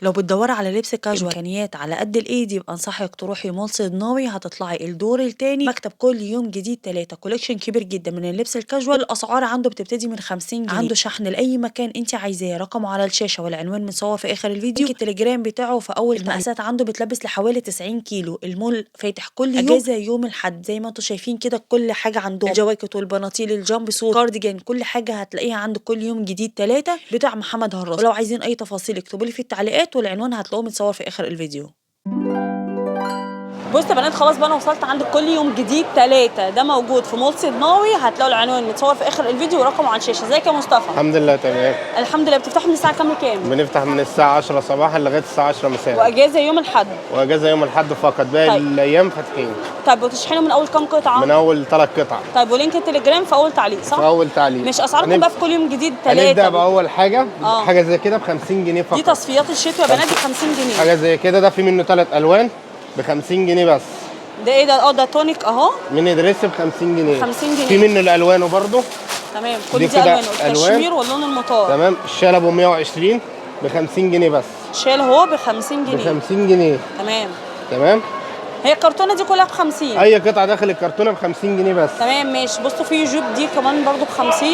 لو بتدوري على لبس كاجوال امكانيات على قد الايد يبقى انصحك تروحي مول صدناوي، هتطلعي الدور التاني، مكتب كل يوم جديد 3 كوليكشن كبير جدا من اللبس الكاجوال. الاسعار عنده بتبتدي من 50 جنيه، عنده شحن لاي مكان انت عايزاه، رقمه على الشاشه والعنوان متصور في اخر الفيديو، التليجرام بتاعه في اول المقاسات عنده بتلبس لحوالي 90 كيلو. المول فاتح كل يوم، اجازه يوم الاحد زي ما انتم شايفين كده. كل حاجه عندهم، الجواكت والبناطيل الجامب سوت كارديجان، كل حاجه هتلاقيها عنده كل يوم جديد 3 بتاع محمد هراس. ولو عايزين اي تفاصيل اكتبوا لي في التعليقات، والعنوان هتلاقوه متصور في اخر الفيديو. بصوا يا بنات، خلاص بقى انا وصلت عند كل يوم جديد 3، ده موجود في مول صدناوي، هتلاقوا العنوان متصور في اخر الفيديو ورقمه على الشاشه. ازيك يا مصطفى؟ الحمد لله تمام. الحمد لله. بتفتحوا من الساعه كام لكام؟ بنفتح من الساعة 10 صباحا لغاية الساعة 10 مساء. واجازه يوم الاحد؟ واجازة يوم الاحد فقط، باقي طيب. الايام فاتحين. طيب وتشحنوا من اول كام قطعه؟ من اول 3 قطع. طيب ولينك التليجرام في اول تعليق صح؟ في اول تعليق. مش اسعاركم بقى في كل يوم جديد 3؟ هنبدأ بأول حاجة آه. حاجة زي كده ب 50 جنيه فقط. دي تصفيات الشتوى يا بنات ب 50 جنيه. حاجة زي كده، ده في منه 3 ألوان ب 50 جنيه بس. ده ايه ده؟ ده تونيك اهو. ميني دريس ب 50 جنيه. 50 جنيه. في منه الألوان برضه. تمام. كل دي دي كده الوان، الكشمير واللون المطار. تمام. الشال ابو 120 ب 50 جنيه بس. شال اهو ب 50 جنيه. ب 50 جنيه. تمام. هي الكرتونه دي كلها ب 50. اي قطعه داخل الكرتونه ب 50 جنيه بس. تمام ماشي. بصوا في جوب دي كمان برضو ب 50.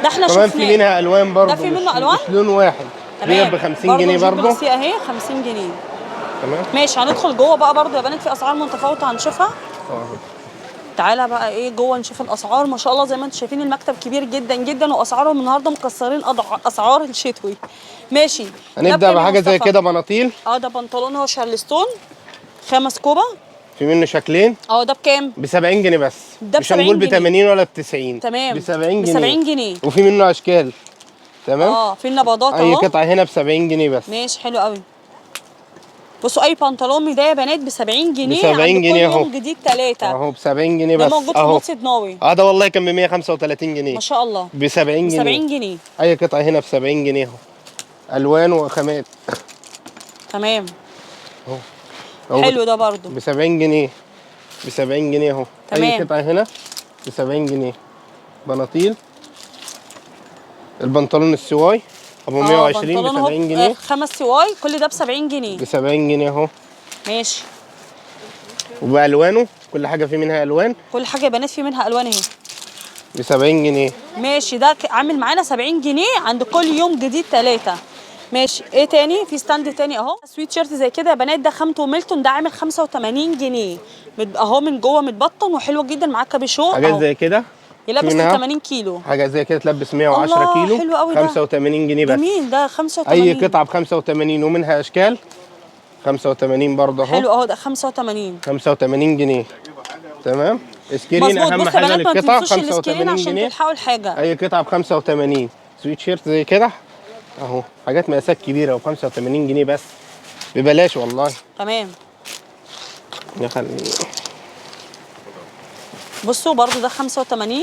ده احنا كمان شفناه. في منها الوان برضو. ده في منه الوان؟ مش لون واحد. تمام. ب 50 جنيه برضو. برضو اهي 50 جنيه. تمام ماشي. هندخل جوه بقى برضو يا بنات، في اسعار متفاوته هنشوفها. تعالى بقى ايه جوه نشوف الاسعار. ما شاء الله زي ما انتم شايفين المكتب كبير جدا جدا، واسعارهم النهارده مكسرين اسعار الشتوي. ماشي. هنبدا بحاجه زي كده بناطيل. ده بنطلون هو شارلستون 5 كوبه. في منه شكلين. ده بكام؟ ب 70 جنيه بس. ده مش هنقول ب 80 ولا ب 90. تمام. ب 70 جنيه. ب 70 جنيه. وفي منه اشكال. تمام. في النبضات اهو. اي قطعه هنا ب 70 جنيه بس. ماشي حلو قوي. بصوا اي بنطلون ميدان يا بنات ب 70 جنيه. ب 70 جنيه اهو. كل يوم جديد 3 اهو ب 70 جنيه بس. ده موجود في مول صدناوي. ده والله كان ب 135 جنيه. ما شاء الله. ب 70 جنيه. ب 70 جنيه. اي قطعه هنا ب 70 جنيه اهو. الوان وخامات. تمام. اهو حلو ده برضو ب 70 جنيه. ب 70 جنيه اهو. اي قطعه هنا ب 70 جنيه. بناطيل. البنطلون السواي ابو 120 ب 70 جنيه. 5 سواي كل ده ب 70 جنيه. ب 70 جنيه اهو. ماشي. وبالوانه كل حاجه في منها الوان. كل حاجه يا بنات في منها الوان اهي. ب 70 جنيه. ماشي. ده عامل معانا 70 جنيه عند كل يوم جديد 3. ماشي. ايه تاني؟ في ستاند تاني اهو سويت شيرت زي كده يا بنات، ده خامته ميلتون، ده عامل 85 جنيه اهو. من جوه متبطن وحلو جدا، معاه كابيشو حاجات زي كده يلبس 80 كيلو. حاجه زي كده تلبس 110 كيلو. حلو قوي. 85 جنيه بس. جميل. ده 85. اي قطعه ب 85 ومنها اشكال. 85 برضه اهو. حلو اهو. ده 85. 85 جنيه. تمام. سكرين اهم حاجه للقطعه 85 جنيه عشان تلحقوا الحاجه. اي قطعه ب 85. سويت شيرت زي كده اهو، حاجات مقاسات كبيره ب 85 جنيه بس، ببلاش والله. تمام. نخلي بصوا برضو ده 85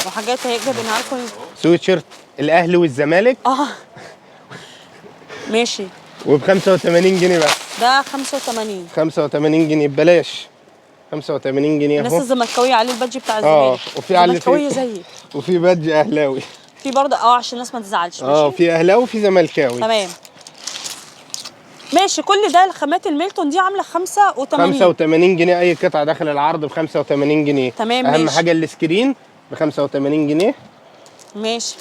وحاجات هي جايبينها لكم. سويت شيرت الاهلي والزمالك. ماشي. وب 85 جنيه بس. ده 85. 85 جنيه ببلاش. 85 جنيه اهو. الناس الزملكاويه عليه البادج بتاع الزمالك. وفي على زملكاويه زيي. وفي بادج اهلاوي. في برضه عشان الناس ما تزعلش. ماشي. في اهلاوي وفي زملكاوي. تمام. ماشي. كل ده الخامات الميلتون دي عامله 85 جنيه. اي قطعه داخل العرض ب 85 جنيه. تمام. اهم ماشي. حاجه السكرين ب 85 جنيه. ماشي.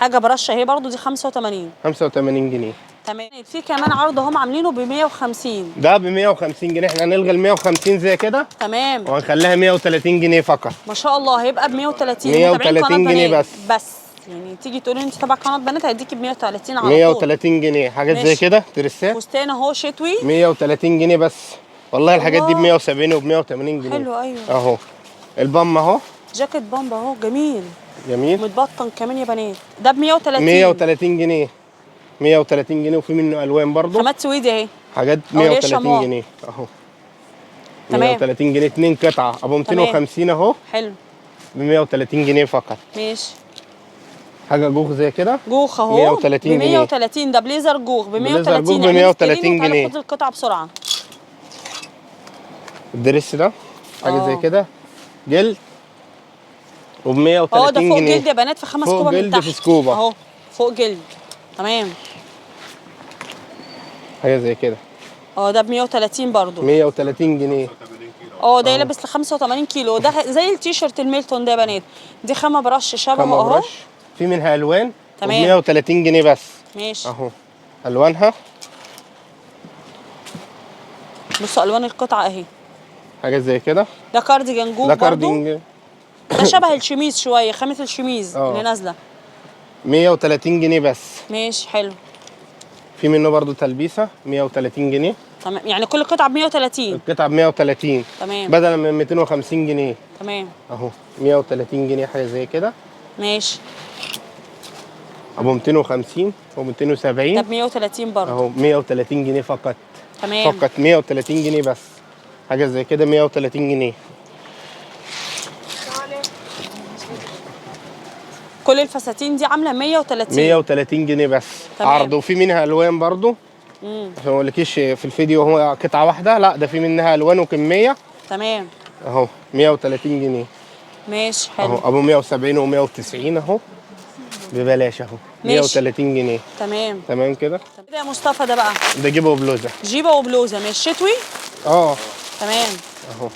حاجه برشه اهي برضه دي 85. 85 جنيه. تمام. في كمان عرض هم عاملينه ب 150. ده ب 150 جنيه. احنا هنلغي ال 150 زي كده. تمام. وهنخليها 130 جنيه فقط. ما شاء الله. هيبقى ب 130. 130 جنيه بس. يعني تيجي تقولي انت تبع قناه بنات هيديكي ب 130 على 130 جنيه. حاجات زي كده ترسات. فستان اهو شتوي 130 جنيه بس. والله الحاجات دي ب 170 وب 180 جنيه. حلو. ايوه اهو. البام اهو. جاكيت بامبا اهو جميل جميل. متبطن كمان يا بنات. ده ب 130. 130 جنيه. 130 جنيه. وفي منه الوان برضه. خامات سويدي اهي. حاجات 130 جنيه اهو. تمام. 130 جنيه 2 قطعه ابو 250 اهو. حلو. ب 130 جنيه فقط. ماشي. حاجه جوخ زي كده. جوخ اهو 130 جنيه. ب 130. ده بليزر جوخ ب 130. ب 130 جنيه. خد القطعه بسرعه. الدريس ده حاجه زي كده جلد وب 130 جنيه. ده فوق جلد يا بنات في 5 كوبا من تحت. فوق جلد في سكوبه اهو فوق جلد. تمام. حاجه زي كده. ده ب 130 برضو. 130 جنيه. ده يلبس ل 85 كيلو. ده زي التيشيرت الميلتون ده يا بنات. دي خامه برش شبهه خامه اهو. برش، في منها الوان ب تمام. 130 جنيه بس. ماشي. اهو الوانها. بصوا الوان القطعه اهي. حاجه زي كده. ده كارديجان جوب ده برضو. كاردينج. ده شبه الشميز شويه، خامه الشميز اللي نازله. 130 جنيه بس. ماشي حلو. في منه برضو تلبيسه 130 جنيه. تمام، يعني كل قطعه ب 130. القطعه ب 130 تمام. بدلا من 250 جنيه. تمام. اهو 130 جنيه حاجه زي كده. ماشي. ابو 250 و 270. ده ب 130 برضو. اهو 130 جنيه فقط. تمام. فقط 130 جنيه بس. حاجه زي كده 130 جنيه. كل الفساتين دي عامله 130. 130 جنيه بس. تمام. عرض. وفي منها الوان برضو. عشان ما اقولكيش في الفيديو هو قطعه واحده، لا ده في منها الوان وكميه. تمام. اهو 130 جنيه. ماشي اهو حلو. ابو 170 و 190 اهو ببلاش اهو. ماشي. 130 جنيه. تمام. تمام كده. كده يا مصطفى ده بقى ده جيبه وبلوزه. جيبه وبلوزه مش شتوي. تمام. اهو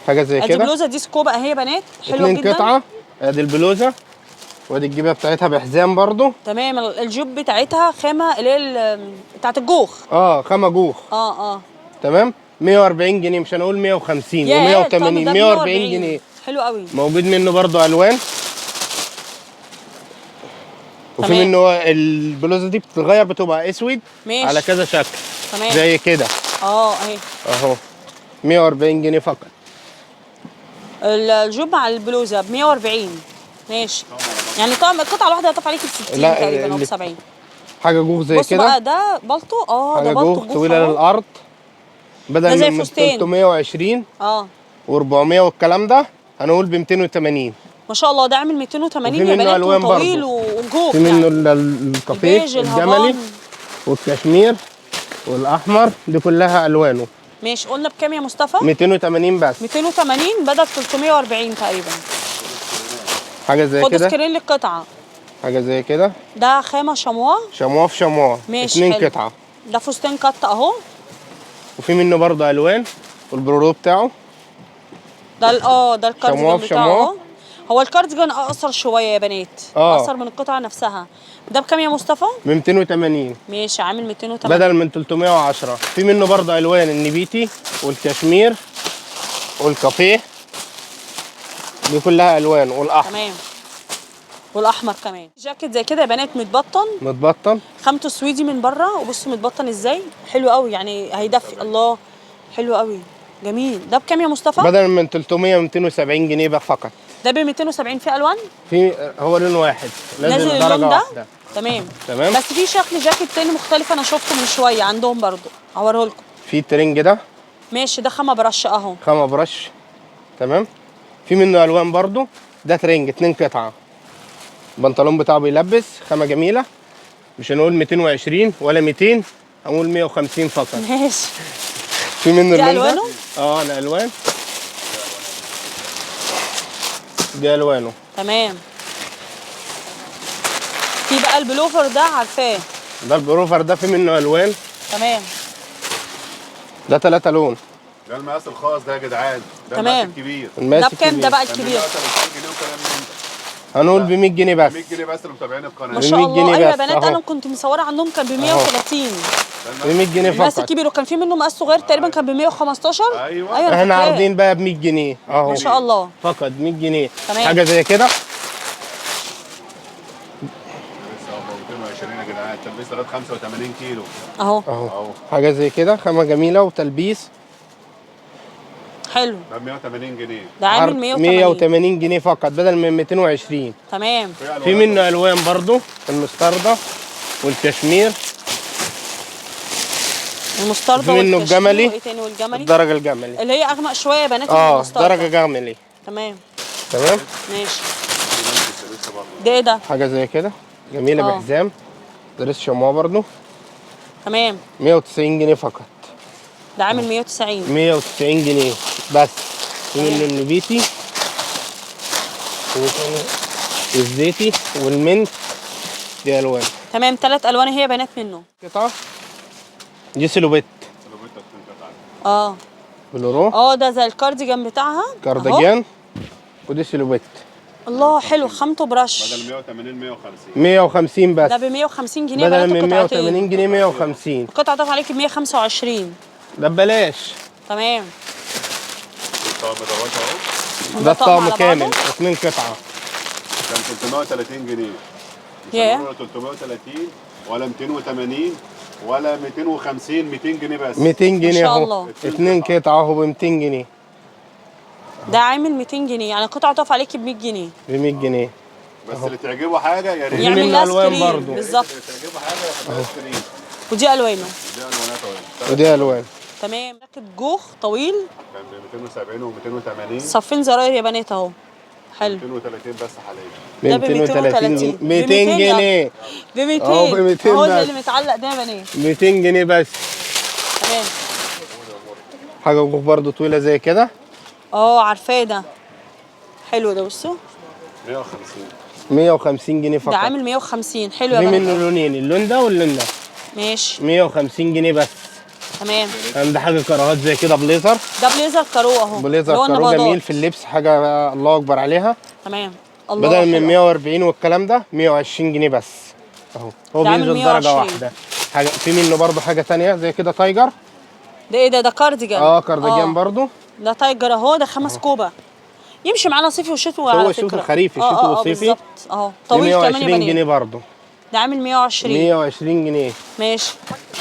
حاجه زي ادي كده. بلوزه دي سكوبه اهي يا بنات، حلوه 2 جدا. قطعه. ادي البلوزه وادي الجيبه بتاعتها بحزام برضو. تمام. الجيب بتاعتها خامه اللي هي بتاعت الجوخ. خامه جوخ. تمام. 140 جنيه، مش هنقول 150 و180. 140 جنيه. حلو قوي. موجود منه برضو الوان. وفي منه البلوزه دي بتتغير، بتبقى اسود. ماشي. على كذا شكل. تمام. زي كده. اهي اهو 140 جنيه فقط. الجيب مع البلوزه ب 140. ماشي. يعني طبعا القطعه الواحده هتقف عليكي ب 60 تقريبا او ب 70. حاجه جوخ زي كده. بصوا بقى ده بالطو. ده بالطو جوخ طويله للارض. بدل زي من فستان. 320 و400 والكلام ده هنقول ب 280. ما شاء الله. ده عامل 280 يا بنات، ألوان وطويل برضو. وجوخ. في منه الكافيه الجملي والكشمير والاحمر، دي كلها الوانه. ماشي. قلنا بكام يا مصطفى؟ 280 بس. 280 بدل 340 تقريبا. حاجه زي كده. خد سكرين للقطعه. حاجه زي كده. ده خامه شمواه. شمواه في شمواه. ماشي. 2 قطعه. ده فستان قط اهو. وفي منه برضه الوان والبرورو بتاعه. ده ده الكارديجان بتاعه اهو. هو الكارديجان اقصر شويه يا بنات. اقصر من القطعه نفسها. ده بكام يا مصطفى؟ ب 280. ماشي. عامل 280 بدل من 310. في منه برضه الوان النبيتي والكشمير والكافيه، دي كلها الوان. والاحمر. تمام. والاحمر كمان. جاكيت زي كده يا بنات متبطن. خامته سويدي من بره، وبصوا متبطن ازاي. حلو قوي، يعني هيدفي. الله حلو قوي جميل. ده بكام يا مصطفى؟ بدل من 300 270 جنيه بقى فقط. ده ب 270. في الوان؟ هو لون واحد نازل درجه اللون ده؟ واحده. تمام. تمام. بس في شكل جاكيت تاني مختلف انا شفته من شويه عندهم برضو، هوريه لكم. في الترنج ده. ماشي. ده خامه برش اهو. خامه برش. تمام. في منه الوان برضو. ده ترنج 2 قطعه. البنطلون بتاعه بيلبس، خامه جميله. مش هنقول 220 ولا 200، هنقول 150 فقط. ماشي. في منه دي الوانه؟ الالوان. دي الوانه. تمام. في بقى البلوفر ده عارفاه. ده البروفر ده في منه الوان. تمام. ده 3 لون. ده المقاس الخاص ده يا جدعان. ده تمام. المقاس الكبير. ده بكام ده بقى الكبير؟ هنقول ب 100 جنيه بس. 100 جنيه بس لمتابعين القناه. ما شاء الله. جنيه ايوه يا بس بنات أهو. انا كنت مصوره عنهم كان ب 130. ب 100 جنيه المقاس فقط. الكبير، وكان في منه مقاس صغير تقريبا كان ب 115. ايوه أنا احنا فاكراه. عارضين بقى ب 100 جنيه اهو. ما شاء الله. فقط 100 جنيه. تمام. حاجه زي كده. لسه 220 يا جدعان. تلبيس لغايه 85 كيلو. اهو. حاجه زي كده، خامه جميله وتلبيس. حلو. ده 180 جنيه. ده عامل 180 جنيه فقط بدل من 220. تمام. في منه الوان برضو، المستردة والكشمير. المستردة في منه والكشمير. الجملي. وايه تاني؟ والجملي. الدرجه الجملي. اللي هي اغمق شويه يا بنات من المستردة. درجه جملي. تمام. تمام. ماشي. ده ايه ده؟ حاجه زي كده جميله بحزام. دريس شمواه برضو. تمام. 190 جنيه فقط. ده عامل 190. 190 جنيه بس. في منه النبيتي والزيتي والمنت. دي الوان. تمام 3 الوان هي بنات منه. قطعه دي سيلوبيت سلوبيتا 2 قطعه. اه بلورو ده زي الكارديجان بتاعها أهو. كارديجان، ودي سيلوبيت الله حلو، خامته برش. بدل 180 150. 150 بس، ده ب 150 جنيه بدل بنات من القطعتين. 180 جنيه 150. القطعه تقف عليك ب 125. ده ببلاش. تمام. طب دوت اهو. ده طقم الطقم على كامل بعضه؟ 2 قطعه. كان 330 جنيه. مش ياه. هنقول 330 ولا 280 ولا 250، 200 جنيه بس. 200 جنيه شاء اهو. الله. 2 قطعه اهو ب 200 جنيه. ده عامل 200 جنيه، يعني القطعه تقف عليك ب 100 جنيه. ب 100 جنيه. بس اللي تعجبه حاجه يا ريت. في يعمل منه لها ألوان سكرين برضو. بالظبط. اللي تعجبه حاجه ياخد لها سكرين. ودي الوانه. دي الوانات اهي. ودي الوان. تمام. جاكيت جوخ طويل كان ب 270 و280. صفين زراير يا بنات اهو. حلو. 230 بس حاليا. ب ده ب 230 جنيه. 230. 200 جنيه. ب 200 أهو ب 200 اهو ده بس. اللي متعلق ده يا بنات. 200 جنيه بس. تمام. حاجه جوخ برضو طويله زي كده. عارفاه ده. حلو ده بصوا. 150. 150 جنيه ده فقط. عامل 150. حلو يا في منه بنات. لونين، اللون ده واللون ده. ماشي 150 جنيه بس. تمام. عند حاجه كراهات زي كده بليزر. ده بليزر كارو اهو. بليزر اللي هو كارو النبضات. جميل في اللبس، حاجه الله اكبر عليها. تمام. الله بدل من حلو. 140 والكلام ده 120 جنيه بس اهو. هو ده عامل بينزل درجه 120. واحده. حاجه في منه برضو حاجه تانية زي كده تايجر. ده ايه ده كارديجان. كارديجان برضو. ده تايجر اهو، ده 5 كوبه. يمشي معانا صيفي وشتوي هو على شوف فكره. الخريفي شتوي وصيفي. بالظبط اهو طويل كمان يا 120 جنيه بنات. برضو. ده عامل 120. 120 جنيه. ماشي.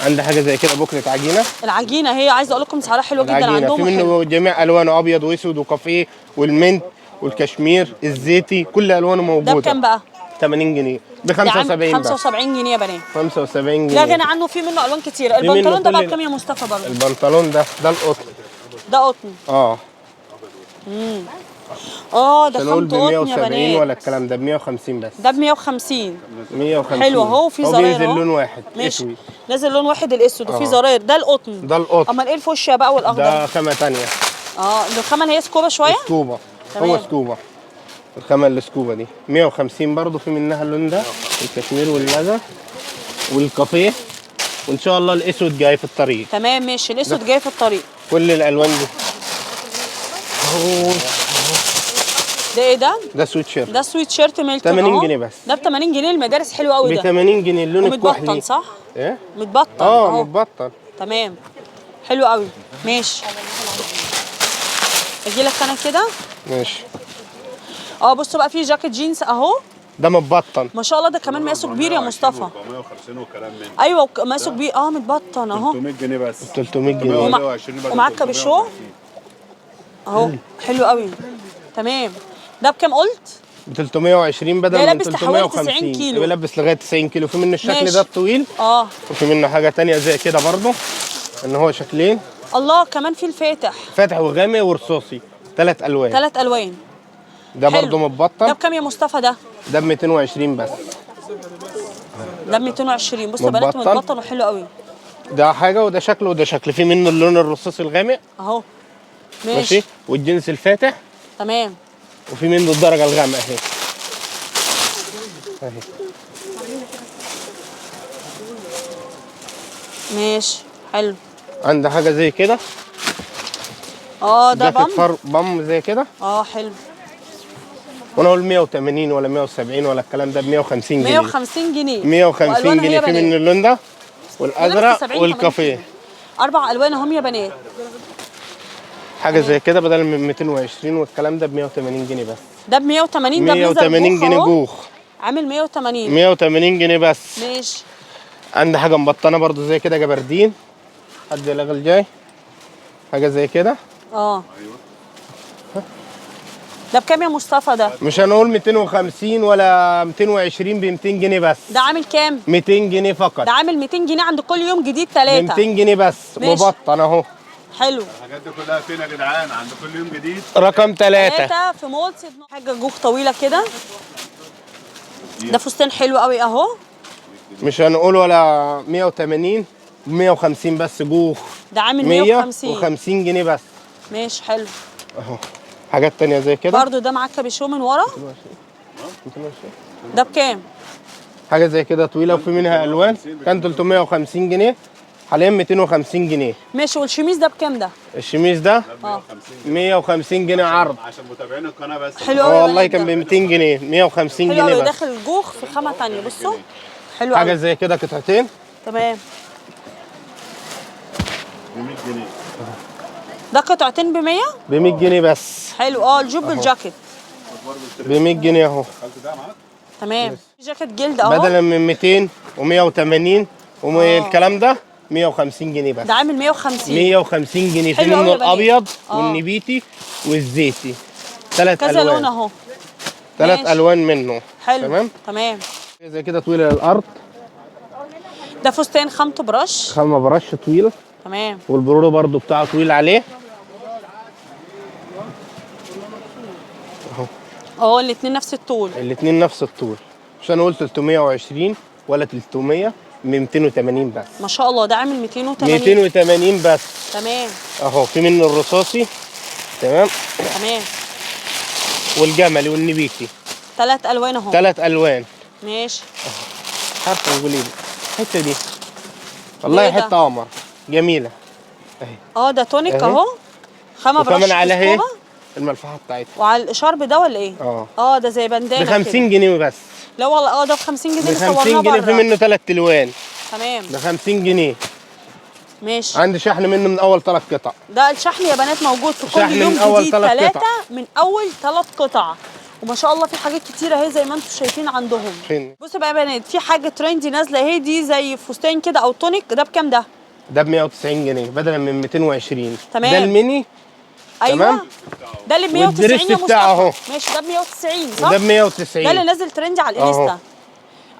عندي حاجه زي كده بوكلة عجينه. العجينه هي عايزه اقول لكم سعرها حلو جدا العجينه عندهم في وحلو. منه جميع الوانه، ابيض واسود وكافيه والمنت والكشمير الزيتي، كل الوانه موجوده. ده بكام بقى؟ 80 جنيه ب ده عامل 75 بس. 75 جنيه يا بنات. 75 لا جنيه. غنى عنه، في منه الوان كتير. منه البنطلون ده بقى كل- بكام يا مصطفى برضه؟ البنطلون ده القطن. ده قطن. ده مش هنقول ب خامته قطن يا 170 بنات. ولا الكلام ده، ب 150 بس. ده ب 150. 150 حلو اهو، وفي هو زراير بينزل اهو. لون واحد ماشي. اسود. نازل لون واحد الاسود وفي زراير. ده القطن. ده القطن. امال ايه الفوشيا بقى والاخضر؟ ده خامه تانية. ده الخامه اللي هي سكوبا شويه. سكوبا. تمام. هو سكوبا. الخامه السكوبا دي 150 برضو، في منها اللون ده الكشمير واللذا والكافيه، وان شاء الله الاسود جاي في الطريق. تمام ماشي. الاسود جاي في الطريق. كل الالوان دي. ده ايه ده؟ ده سويت شيرت ده سويت شيرت ميلتون 80 أهو. جنيه بس. ده ب 80 جنيه. المدارس حلو قوي ب ده. 80 جنيه اللون الكحلي. ومتبطن صح؟ ايه؟ متبطن اهو. متبطن. تمام. حلو قوي. ماشي. اجي لك انا كده. ماشي. بصوا بقى في جاكيت جينز اهو. ده متبطن. ما شاء الله ده كمان مقاسه كبير يا مصطفى. 450 والكلام من ايوه مقاسه كبير. متبطن اهو. 300 جنيه بس. 300 جنيه. ومعاك كابيشو اهو. حلو قوي. تمام. ده بكام قلت؟ ب 320 بدل ده من يلبس لحوالي 350. 90 كيلو. بيلبس لغايه 90 كيلو. في منه الشكل ماشي. ده الطويل، وفي منه حاجه تانية زي كده برضو، ان هو شكلين. الله كمان في الفاتح. فاتح وغامق ورصاصي، 3 الوان. 3 الوان. ده حلو. برضو ده متبطن. بكام يا مصطفى ده؟ ده ب 220 بس. ده ب 220. بصوا يا بنات متبطن. متبطن وحلو قوي ده حاجه وده شكل وده شكل. في منه اللون الرصاصي الغامق. اهو. ماشي. ماشي. والجنس الفاتح. تمام. وفي منه الدرجه الغامقه اهي. اهي. ماشي. حلو. عندي حاجه زي كده. ده جاكيت بام زي كده. حلو. وانا اقول 180 ولا 170 ولا الكلام ده، ب 150 جنيه. 150 جنيه. 150 جنيه. في منه اللون ده والازرق والكافيه. 4 الوان اهم يا بنات. حاجه زي كده بدل من 220 والكلام ده ب 180 جنيه بس. ده ب 180. ده بليزر 180 جنيه أهو. جوخ. عامل 180. 180 جنيه بس. ماشي. عندي حاجه مبطنه برضو زي كده جبردين. حد يلاقي الجاي حاجه زي كده. ده بكام يا مصطفى ده؟ مش هنقول 250 ولا 220، ب 200 جنيه بس. ده عامل كام؟ 200 جنيه فقط. ده عامل 200 جنيه عند كل يوم جديد ب 3. 200 جنيه بس. ماشي. مبطن اهو. حلو. الحاجات دي كلها فين يا جدعان؟ عند كل يوم جديد. رقم 3. 3 في مول سيدنا. حاجه جوخ طويله كده. ده فستان حلو قوي اهو. مش هنقول ولا 180، 150 بس جوخ. ده عامل 150. 150 جنيه بس. ماشي حلو. اهو. حاجات تانية زي كده. برضو ده معاك كابيشو من ورا. ده بكام؟ حاجه زي كده طويله وفي منها الوان، كان 350 جنيه حاليا 250 جنيه. ماشي. والشميز ده بكام ده؟ الشميز ده 150 جنيه عرض. عشان متابعين القناه بس. حلو قوي. والله كان ب 200 جنيه 150 حلو جنيه قوي. بس. داخل الجوخ في خامه ثانيه. بصوا حلو حاجه قوي. زي كده قطعتين تمام. ب 100 جنيه. ده قطعتين ب 100. ب 100 جنيه بس. حلو. الجوب بالجاكيت ب 100 جنيه اهو. تمام. جاكيت جلد اهو. بدلا من 200 و180 والكلام ده 150 جنيه بس. ده عامل 150. 150 جنيه. في حلو أوي منه يا بنات. الابيض والنبيتي والزيتي. 3 كذا الوان. لون اهو. 3 ماشي. الوان منه. حلو. تمام. تمام. زي كده طويله للارض. ده فستان خامته برش. خامه برش طويل. تمام. والبرورو برضو بتاعه طويل عليه اهو. الاثنين نفس الطول. الاثنين نفس الطول. مش انا قلت 320 ولا 300 ب 280 بس. ما شاء الله. ده عامل 280. 280 بس. تمام. اهو في منه الرصاصي. تمام. تمام. والجملي والنبيتي. 3 الوان اهو. 3 الوان. ماشي. عارفه نقول ايه الحته دي؟ والله إيه ده؟ حته قمر جميله اهي. ده تونيك أهي. اهو. خامه برش. وكمان عليها ايه؟ كوسكوبة. الملفحه بتاعتها. وعلى الاشارب ده ولا ايه؟ ده زي بندانه ب 50 جنيه بس. لا والله. ده ب 50 جنيه ب اللي صورناه 50 جنيه. في بره. منه 3 الوان. تمام. ب 50 جنيه. ماشي. عندي شحن منه من اول 3 قطع. ده الشحن يا بنات موجود في كل شحن يوم من أول جديد. 3 3 قطع. من اول 3 قطع. وما شاء الله في حاجات كتيره اهي زي ما انتم شايفين عندهم. فين؟ بصوا بقى يا بنات، في حاجه ترندي نازله اهي، دي زي فستان كده او تونيك. ده بكام ده؟ ده ب 190 جنيه بدلا من 220. تمام. ده الميني. ايوه. تمام. ده اللي ب 190 والدريس يا بتاعه اهو. مصطفى. ماشي. ده ب 190 صح؟ وده ب 190. ده اللي نازل ترندي على أهو. الانستا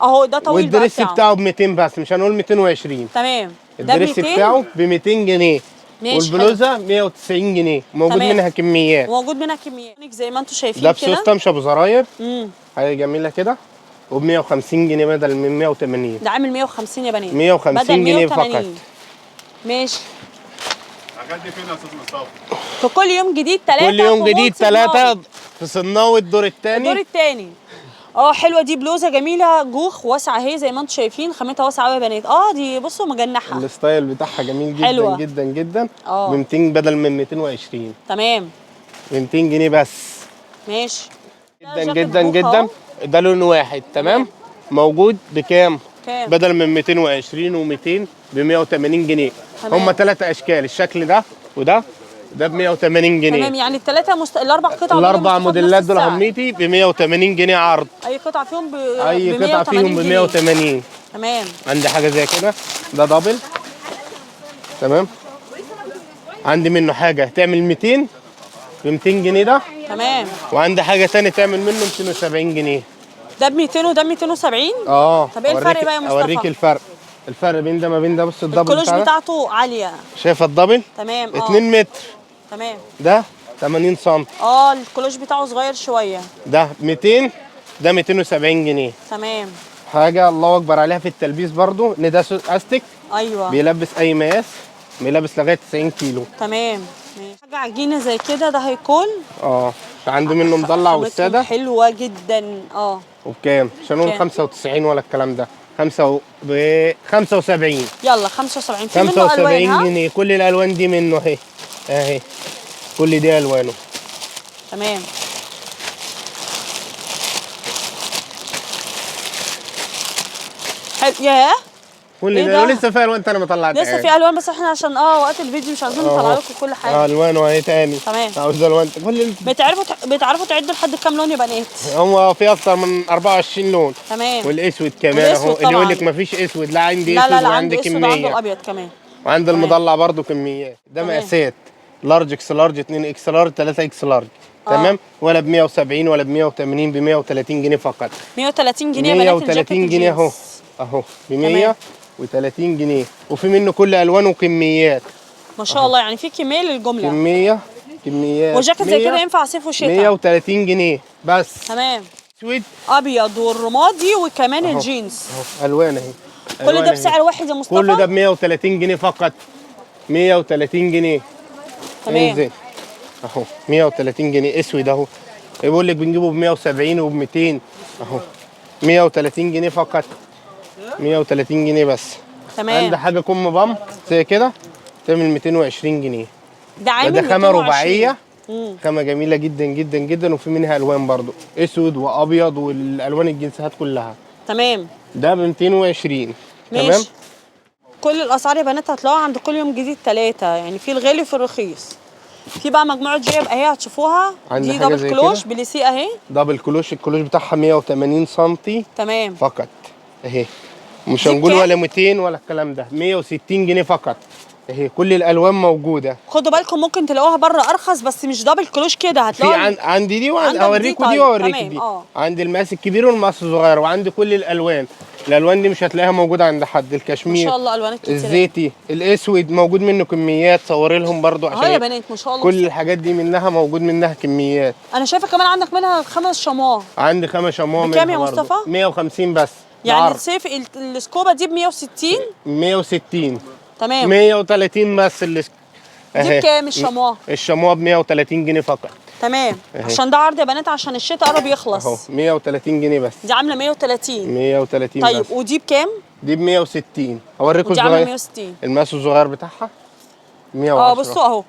اهو. ده طويل بقى والدريس بتاعه ب 200 بس، مش هنقول 220. تمام. ده ب الدريس 200 بتاعه ب 200 جنيه. ماشي. والبلوزه 190 جنيه. موجود تمام. منها كميات. وموجود منها كميات زي ما انتم شايفين ده كده. بسوسته مش ابو زراير. امم حاجه جميله كده. وب 150 جنيه بدل من 180. ده عامل 150 يا بنات. 150 بدل جنيه 180. فقط. ماشي. الحاجات دي فين يا استاذ مصطفى؟ في كل يوم جديد 3. كل يوم جديد 3 في صناوي الدور الثاني. الدور الثاني. حلوه دي. بلوزه جميله جوخ واسعه اهي زي ما انتم شايفين. خامتها واسعه قوي يا بنات. دي بصوا مجنحه. الستايل بتاعها جميل جدا حلوة. جدا جدا. اه. ب 200 بدل من 220. تمام. ب 200 جنيه بس. ماشي. جدا جاكيت جدا جوخ جدا. أهو. ده لون واحد. تمام. موجود بكام؟ كام؟ بدل من 220 و200 ب 180 جنيه. تمام. هم 3 اشكال. الشكل ده وده. ده ب 180 جنيه. تمام. يعني الاربع قطع الاربع موديلات دول هميتي ب 180 جنيه عرض. اي قطعه فيهم اي قطعه فيهم ب 180. تمام. عندي حاجه زي كده. ده دبل. تمام. عندي منه حاجه تعمل 200 ب 200 جنيه ده. تمام. وعندي حاجه ثانيه تعمل منه 270 جنيه. ده ب 200 وده ب 270. طب ايه الفرق بقى يا مصطفى؟ اوريك الفرق بين ده ما بين ده. بص الدبل الكلوش بتاعته عاليه. شايفه الدبل؟ تمام. 2 متر. تمام. ده 80 سم. الكلوش بتاعه صغير شويه. ده 200. ده 270 جنيه. تمام. حاجه الله اكبر عليها في التلبيس برضو ان ده استك. ايوه. بيلبس اي مقاس. بيلبس لغايه 90 كيلو. تمام. ماشي. حاجه عجينه زي كده. ده هيكون عندي منه مضلع والساده. حلوه جدا. وبكام؟ مش هنقول 95 ولا الكلام ده. 75. يلا 75. في منه 75 الوان. جنيه. كل الالوان دي منه اهي. كل دي الوانه. تمام. حلو. ياه. كل إيه ده ده؟ ولسه في الوان تاني ما طلعتهاش. لسه في الوان بس احنا عشان وقت الفيديو مش عايزين نطلع لكم كل حاجه. الوان اهي تاني. تمام. عاوز الوان كل بتعرفوا تعدوا لحد كام لون يا بنات؟ هم في اكتر من 24 لون. تمام. والاسود كمان والأسود اهو. اللي يقول لك طبعاً. ما فيش اسود. لا عندي لا اسود لا لا، وعندي عنده اسود وعنده كميه. الابيض كمان. وعند تمام. المضلع برضو كميات. ده تمام. مقاسات. لارج اكس لارج 2 اكس لارج 3 اكس لارج. تمام. ولا ب 170 ولا ب 180 ب 130 جنيه فقط. 130 جنيه يا بنات. 130 جنيه اهو ب 130 جنيه. وفي منه كل الوان وكميات. ما شاء الله. يعني في كميه للجمله. كميات. وجاكيت زي كده ينفع صيف وشتاء. 130 جنيه بس. تمام. اسود ابيض والرمادي وكمان الجينز. الوان اهي. كل ده بسعر واحد يا مصطفى؟ كل ده ب 130 جنيه فقط. 130 جنيه. تمام. انزل اهو 130 جنيه. اسود اهو. بيقول لك بنجيبه ب 170 وب 200 اهو. 130 جنيه فقط. 130 جنيه بس. تمام. عندي حاجه كم بام زي كده تعمل 220 جنيه. ده عامل ده خامه 220. رباعيه. خامه جميله جدا جدا جدا، وفي منها الوان برضو اسود وابيض والالوان الجنسات كلها. تمام. ده ب 220. تمام. ماشي. كل الاسعار يا بنات هتلاقوها عند كل يوم جديد 3، يعني في الغالي وفي الرخيص. في بقى مجموعه جيب اهي هتشوفوها، عندي دي حاجة دبل زي كلوش كده. بليسيه اهي. دبل كلوش، الكلوش بتاعها 180 سم تمام. فقط اهي. مش دي هنقول بكام؟ ولا 200 ولا الكلام ده. 160 جنيه فقط اهي. كل الالوان موجوده. خدوا بالكم ممكن تلاقوها بره ارخص، بس مش دبل كلوش كده، في هتلاقوها عندي دي عندك دي. اوريكم دي طيب واوريك تمام. دي. عندي المقاس الكبير والمقاس الصغير، وعندي كل الالوان. الالوان دي مش هتلاقيها موجوده عند حد. ما الكشمير، شاء الله الوانات كتير. الزيتي، الاسود موجود منه كميات. صوري لهم برضو اهو عشان يا بنات ما شاء الله. كل الحاجات دي منها موجود منها كميات. انا شايفه كمان عندك منها 5 شموع. عندي 5 شموع بكام منها يا برضو. مصطفى؟ 150 بس. يعني بعرض. الصيف السكوبه دي ب 160. 160. تمام. 130 بس دي بكام الشموع؟ الشموع ب 130 جنيه فقط. تمام. أهي. عشان ده عرض يا بنات عشان الشتاء قرب يخلص. اهو 130 جنيه بس. دي عامله 130. 130 طيب بس. ودي بكام؟ دي ب 160. هوريكم ودي عامله الصغير. 160. المقاس الصغير بتاعها 110. بصوا اهو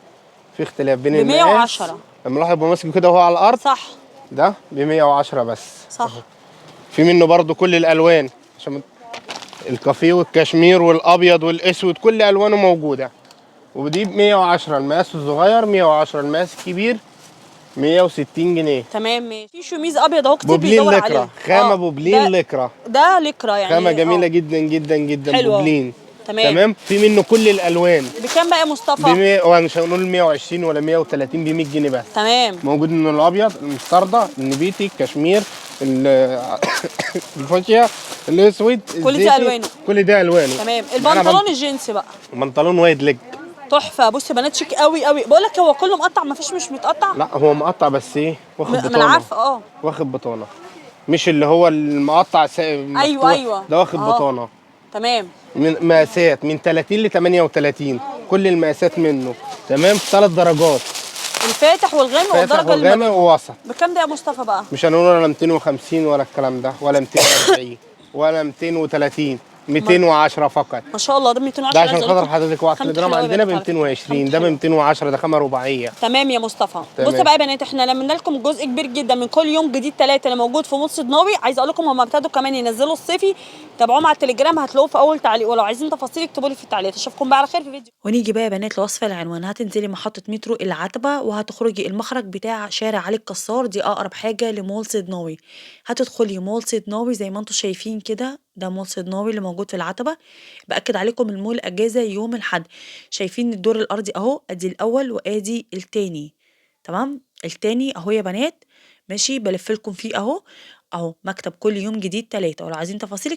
في اختلاف بين ب المقاس. 110. لما الواحد يبقى ماسكه كده وهو على الارض. صح. ده ب 110 بس. صح. في منه برضو كل الالوان، عشان الكافيه والكشمير والابيض والاسود كل الوانه موجوده. ودي ب 110 المقاس الصغير، 110 المقاس الكبير 160 جنيه. تمام ماشي. في شميز ابيض اهو كتير بوبلين بيدور لكرة. عليه. خامه بوبلين لكرة. ده لكرة يعني. خامه جميله جدا جدا جدا. حلوة. بوبلين. تمام. تمام. في منه كل الالوان. بكام بقى يا مصطفى؟ مش هنقول 120 ولا 130، ب 100 جنيه بس. تمام. موجود منه الابيض، المستردة، النبيتي، الكشمير، الفوشيا، الاسود، كل دي الوانه. كل ده الوانه. تمام. البنطلون الجينسي بقى بنطلون وايد ليج. تحفه. بصي بنات شيك قوي قوي. بقول لك هو كله مقطع، ما فيش مش متقطع. لا هو مقطع بس ايه، واخد بطانه. ما انا عارفه. واخد بطانه، مش اللي هو المقطع ايوه ده واخد بطانه. تمام. من مقاسات من 30 ل 38، كل المقاسات منه. تمام. 3 درجات. الفاتح والغامق والدرجه اللي والغامق ووسط. بكام ده يا مصطفى بقى؟ مش هنقول ولا 250 ولا الكلام ده، ولا 240 ولا 230. 210 فقط. ما شاء الله. ده 210. ده عشان خاطر حضرتك 1 جرام عندنا ب 220. ده ب 210. ده خامه رباعيه. تمام يا مصطفى. تمام. بصوا بقى يا بنات، احنا لمينا لكم جزء كبير جدا من كل يوم جديد 3 اللي موجود في مول صدناوي. عايزه اقول لكم هم ابتدوا كمان ينزلوا الصيفي. تابعوهم على التليجرام هتلاقوه في اول تعليق، ولو عايزين تفاصيل اكتبوا لي في التعليقات. اشوفكم بقى على خير في فيديو. ونيجي بقى يا بنات لوصف العنوان. هتنزلي محطه مترو العتبه وهتخرجي المخرج بتاع شارع علي الكسار، دي اقرب حاجه لمول صدناوي. هتدخلي مول صدناوي زي ما انتم شايفين كده، ده مول صدناوي اللي موجود في العتبه. باكد عليكم المول اجازه يوم الاحد. شايفين الدور الارضي اهو، ادي الاول وادي التاني. تمام. التاني اهو يا بنات. ماشي. بلف لكم فيه اهو. اهو مكتب كل يوم جديد 3، ولو عايزين تفاصيل